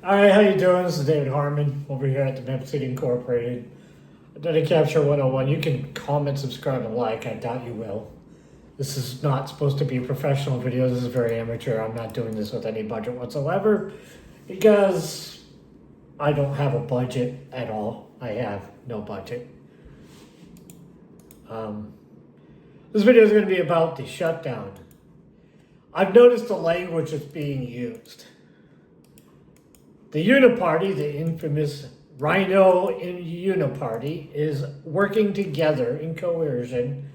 All right, how you doing? This is David Harmon over here at the Map City Incorporated. Data Capture 101. You can comment, subscribe, and like. I doubt you will. This is not supposed to be a professional video. This is very amateur. I'm not doing this with any budget whatsoever because I don't have a budget at all. I have no budget. This video is going to be about the shutdown. I've noticed the language that's being used. The Uniparty, the infamous Rhino Uniparty, is working together in coercion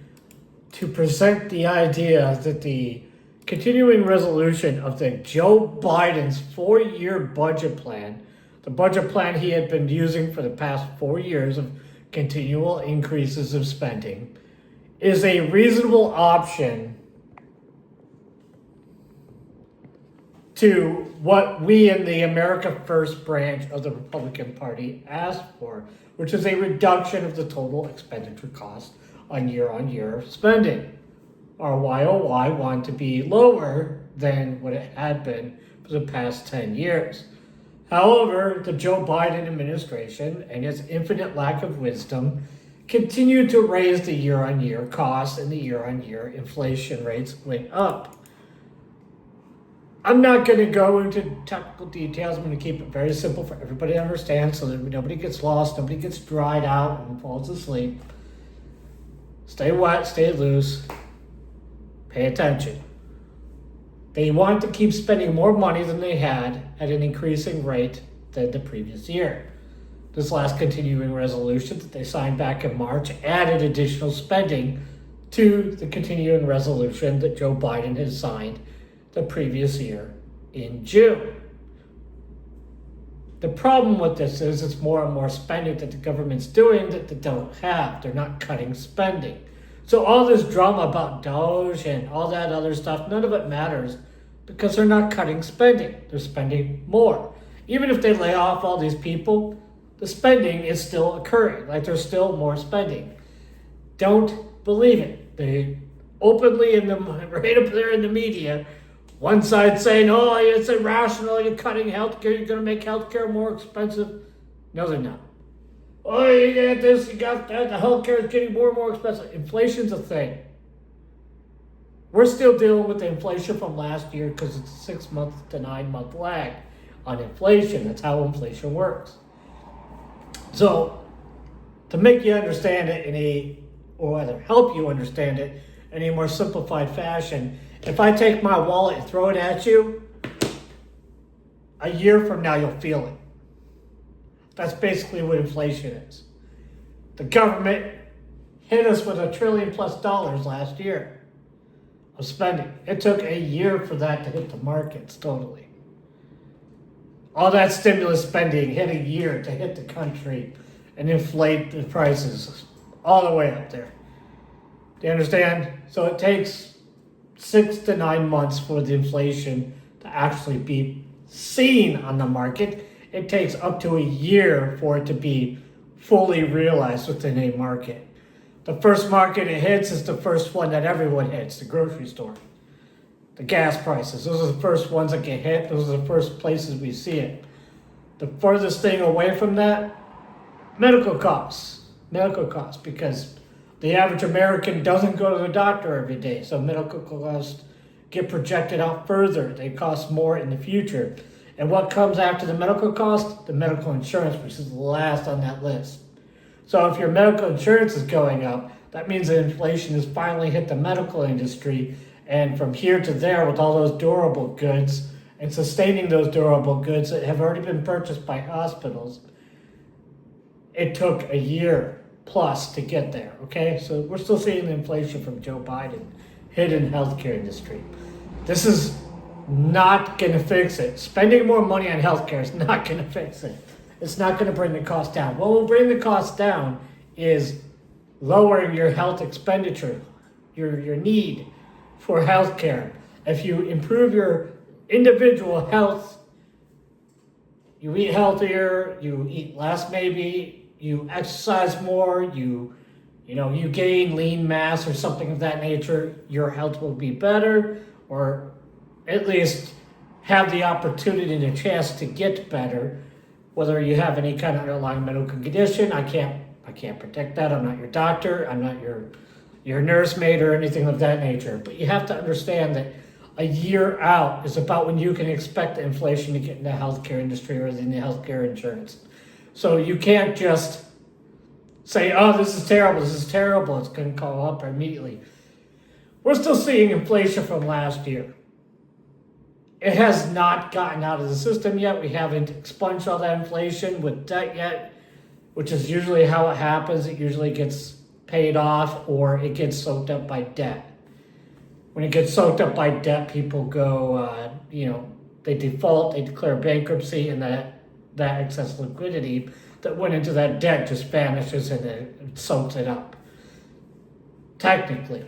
to present the idea that the continuing resolution of the Joe Biden's 4-year budget plan, the budget plan he had been using for the past 4 years of continual increases of spending, is a reasonable option to what we in the America First branch of the Republican Party asked for, which is a reduction of the total expenditure cost on year spending. Our YOY wanted to be lower than what it had been for the past 10 years. However, the Joe Biden administration and its infinite lack of wisdom continued to raise the year-on-year costs, and the year-on-year inflation rates went up. I'm not going to go into technical details. I'm going to keep it very simple for everybody to understand so that nobody gets lost, nobody gets dried out and falls asleep. Stay wet, stay loose, pay attention. They want to keep spending more money than they had at an increasing rate than the previous year. This last continuing resolution that they signed back in March added additional spending to the continuing resolution that Joe Biden has signed the previous year in June. The problem with this is it's more and more spending that the government's doing that they don't have. They're not cutting spending. So all this drama about Doge and all that other stuff, none of it matters because they're not cutting spending. They're spending more. Even if they lay off all these people, the spending is still occurring. Like there's still more spending. Don't believe it. They openly right up there in the media, one side saying, oh, it's irrational, you're cutting healthcare, you're going to make healthcare more expensive. No, they're not. Oh, you got this, you got that, the healthcare is getting more and more expensive. Inflation's a thing. We're still dealing with the inflation from last year because it's a 6 month to 9 month lag on inflation. That's how inflation works. So, to make you understand it or rather help you understand it in a more simplified fashion, if I take my wallet and throw it at you, a year from now you'll feel it. That's basically what inflation is. The government hit us with $1 trillion+ last year of spending. It took a year for that to hit the markets totally. All that stimulus spending hit a year to hit the country and inflate the prices all the way up there. Do you understand? So it takes 6 to 9 months for the inflation to actually be seen on the market. It takes up to a year for it to be fully realized within a market. The first market it hits is the first one that everyone hits, the grocery store. The gas prices, those are the first ones that get hit. Those are the first places we see it. The furthest thing away from that, medical costs, because the average American doesn't go to the doctor every day, so medical costs get projected out further. They cost more in the future. And what comes after the medical cost? The medical insurance, which is last on that list. So if your medical insurance is going up, that means that inflation has finally hit the medical industry. And from here to there, with all those durable goods and sustaining those durable goods that have already been purchased by hospitals, it took a year plus to get there, okay? So we're still seeing the inflation from Joe Biden hit in the healthcare industry. This is not going to fix it. Spending more money on healthcare is not going to fix it. It's not going to bring the cost down. What will bring the cost down is lowering your health expenditure, your need for healthcare. If you improve your individual health, you eat healthier, you eat less maybe, you exercise more, you gain lean mass or something of that nature, your health will be better, or at least have the opportunity and a chance to get better, whether you have any kind of underlying medical condition. I can't predict that. I'm not your doctor. I'm not your nursemaid or anything of that nature. But you have to understand that a year out is about when you can expect the inflation to get in the healthcare industry or in the healthcare insurance. So you can't just say, oh, this is terrible, it's going to go up immediately. We're still seeing inflation from last year. It has not gotten out of the system yet. We haven't expunged all that inflation with debt yet, which is usually how it happens. It usually gets paid off or it gets soaked up by debt. When it gets soaked up by debt, people go, they default, they declare bankruptcy, and that excess liquidity that went into that debt just vanishes and it soaks it up. Technically.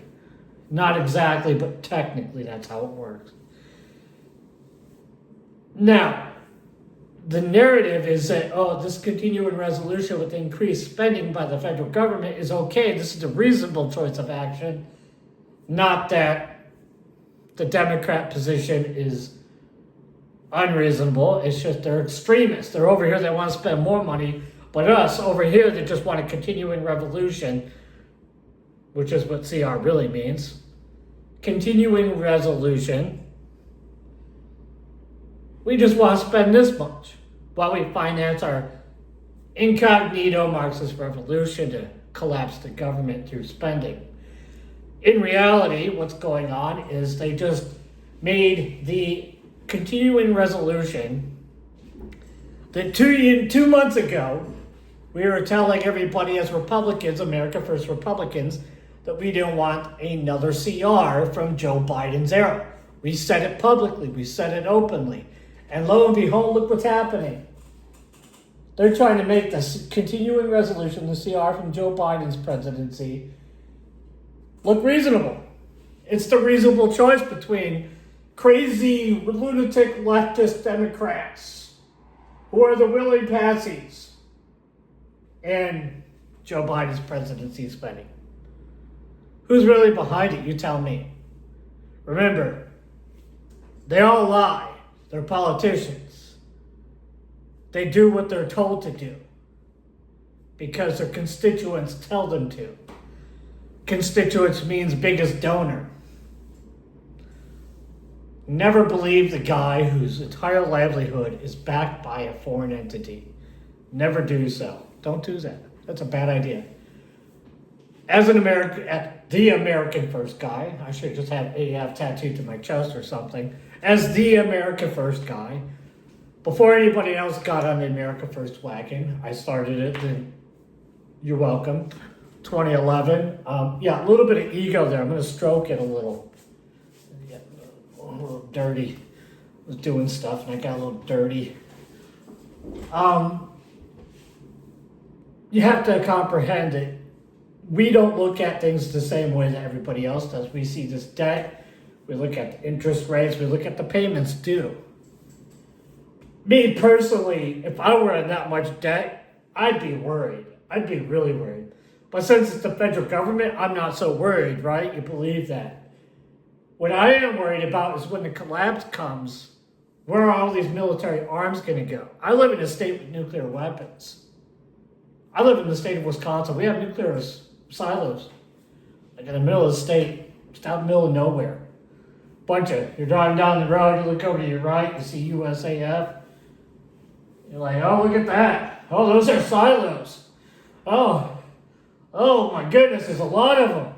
Not exactly, but technically that's how it works. Now, the narrative is that, this continuing resolution with increased spending by the federal government is okay. This is a reasonable choice of action. Not that the Democrat position is unreasonable. It's just they're extremists. They're over here, they want to spend more money. But us over here, they just want a continuing revolution, which is what CR really means. Continuing resolution. We just want to spend this much while we finance our incognito Marxist revolution to collapse the government through spending. In reality, what's going on is they just made the continuing resolution that 2 months ago, we were telling everybody as Republicans, America First Republicans, that we didn't want another CR from Joe Biden's era. We said it publicly. We said it openly. And lo and behold, look what's happening. They're trying to make this continuing resolution, the CR from Joe Biden's presidency, look reasonable. It's the reasonable choice between crazy, lunatic leftist Democrats who are the willing patsies and Joe Biden's presidency spending. Who's really behind it? You tell me. Remember, they all lie. They're politicians. They do what they're told to do because their constituents tell them to. Constituents means biggest donor. Never believe the guy whose entire livelihood is backed by a foreign entity. Never do so. Don't do that. That's a bad idea. As an the American First guy, I should just have tattooed to my chest or something. As the America First guy, before anybody else got on the America First wagon, I started it. And you're welcome. 2011. A little bit of ego there. I'm going to stroke it a little. Get a little dirty. I was doing stuff and I got a little dirty. You have to comprehend it. We don't look at things the same way that everybody else does. We see this debt. We look at the interest rates. We look at the payments due. Me personally, if I were in that much debt, I'd be worried. I'd be really worried. But since it's the federal government, I'm not so worried, right? You believe that. What I am worried about is when the collapse comes, where are all these military arms going to go? I live in a state with nuclear weapons. I live in the state of Wisconsin. We have nuclear silos. Like in the middle of the state, just out in the middle of nowhere. You're driving down the road, you look over to your right, you see USAF. You're like, oh, look at that. Oh, those are silos. Oh my goodness, there's a lot of them.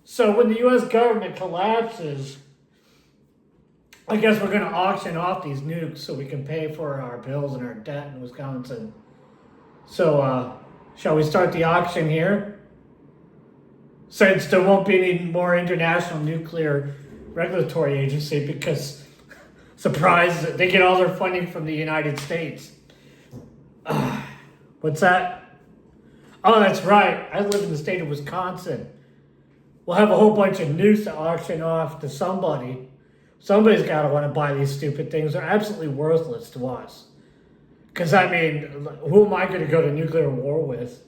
So when the U.S. government collapses, I guess we're going to auction off these nukes so we can pay for our bills and our debt in Wisconsin. So, shall we start the auction here? Since there won't be any more international nuclear regulatory agency because, surprise, they get all their funding from the United States. What's that? Oh, that's right. I live in the state of Wisconsin. We'll have a whole bunch of nukes to auction off to somebody. Somebody's got to want to buy these stupid things. They're absolutely worthless to us. Because, who am I going to go to nuclear war with?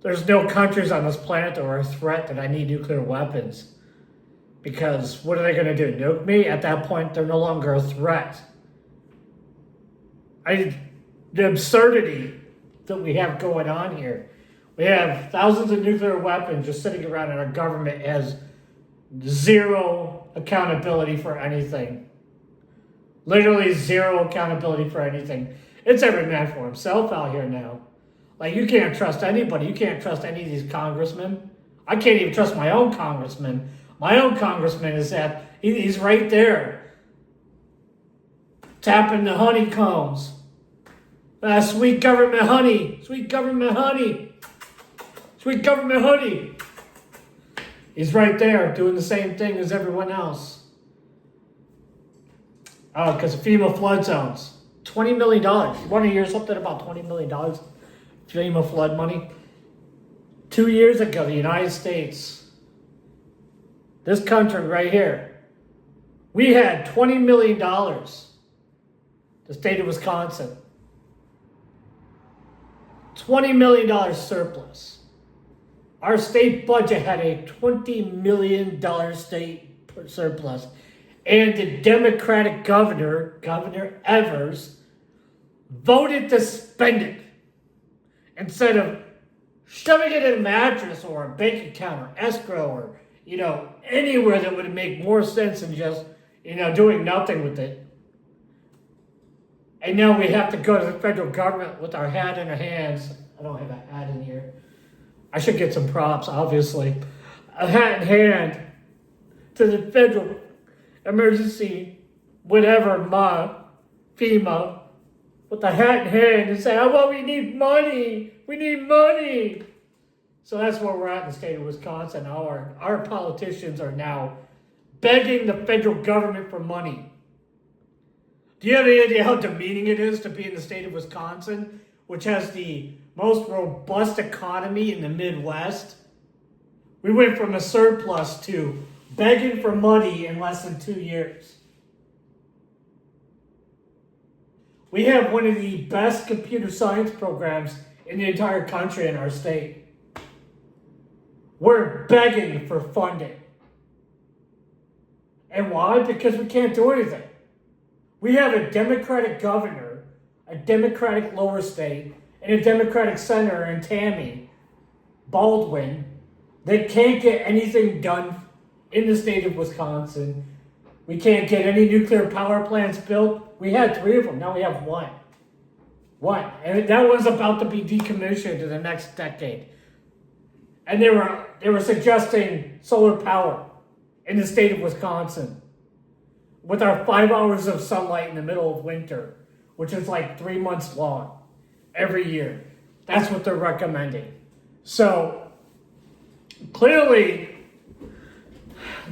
There's no countries on this planet that are a threat that I need nuclear weapons. Because what are they going to do? Nuke me? At that point, they're no longer a threat. The absurdity that we have going on here. We have thousands of nuclear weapons just sitting around, and our government has zero accountability for anything. Literally zero accountability for anything. It's every man for himself out here now. Like, you can't trust anybody. You can't trust any of these congressmen. I can't even trust my own congressman. My own congressman is he's right there, tapping the honeycombs. Sweet government honey. Sweet government honey. Sweet government honey. He's right there doing the same thing as everyone else. Oh, because of FEMA flood zones. $20 million. You want to hear something about $20 million? FEMA flood money. 2 years ago, the United States, this country right here, we had $20 million. The state of Wisconsin. $20 million surplus. Our state budget had a $20 million state surplus. And the Democratic governor, Governor Evers, voted to spend it. Instead of shoving it in a mattress or a bank account or escrow or, anywhere that would make more sense than just, doing nothing with it. And now we have to go to the federal government with our hat in our hands. I don't have a hat in here. I should get some props, obviously. A hat in hand to the federal emergency, whatever, FEMA, with the hat in hand and say, well, we need money. We need money. So that's where we're at in the state of Wisconsin. Our politicians are now begging the federal government for money. Do you have any idea how demeaning it is to be in the state of Wisconsin, which has the most robust economy in the Midwest? We went from a surplus to begging for money in less than 2 years. We have one of the best computer science programs in the entire country in our state. We're begging for funding. And why? Because we can't do anything. We have a Democratic governor, a Democratic lower state, and a Democratic senator in Tammy, Baldwin, that can't get anything done in the state of Wisconsin. We can't get any nuclear power plants built. We had 3 of them. Now we have 1. And that one's about to be decommissioned in the next decade. And they were suggesting solar power in the state of Wisconsin with our 5 hours of sunlight in the middle of winter, which is like 3 months long every year. That's what they're recommending. So clearly,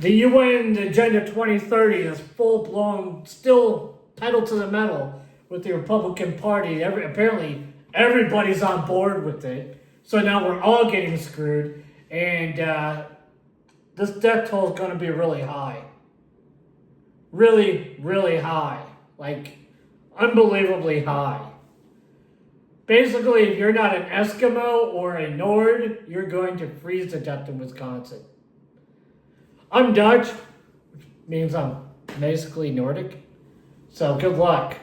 the UN Agenda 2030 is full-blown, still pedal to the metal with the Republican Party. Apparently, everybody's on board with it. So now we're all getting screwed. And this death toll is going to be really high. Really, really high. Like, unbelievably high. Basically, if you're not an Eskimo or a Nord, you're going to freeze to death in Wisconsin. I'm Dutch, which means I'm basically Nordic. So good luck.